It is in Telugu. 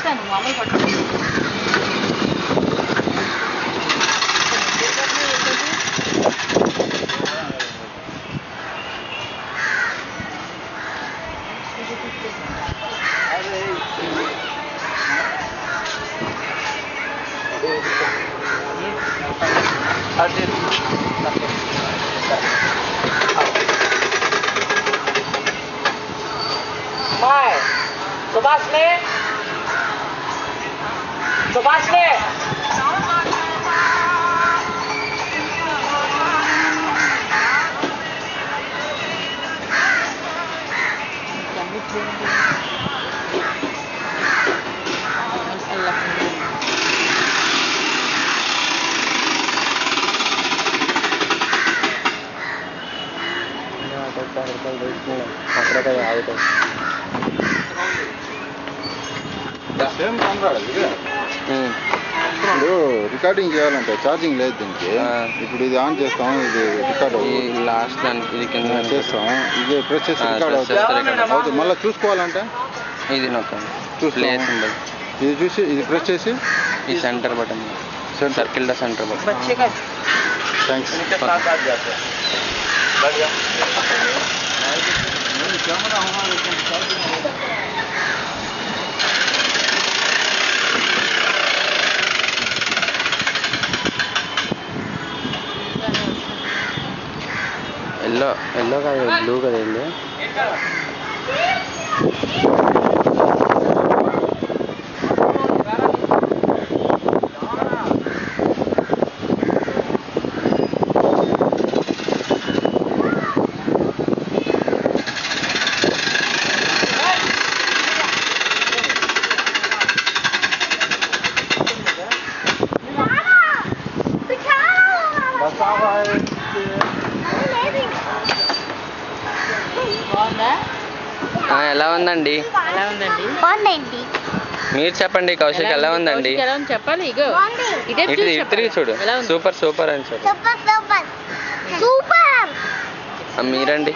పడతాను మామూలు పడతాను सुभाषने ఇప్పుడు రికార్డింగ్ చేయాలంటే ఛార్జింగ్ లేదు దీనికి. ఇప్పుడు ఇది ఆన్ చేస్తాం, ఇది రికార్డ్ లాస్ట్ దానికి ఇది కింద చేస్తాం, ఇది ప్రెస్ చేసి రికార్డ్ అవుతుంది. మళ్ళీ చూసుకోవాలంటే ఇది నొక్కండి, చూస్తాం. ఇది చూసి ఇది ప్రెస్ చేసి ఈ centre button, circle the centre button. Thanks. Yellow కాదు, బ్లూ కదా వెళ్ళి. ఎలా ఉందండి? మీరు చెప్పండి కౌశిక్, ఎలా ఉందండి? చెప్పాలి. తిరిగి చూడు, సూపర్ సూపర్ అని చెప్పు. మీరండి?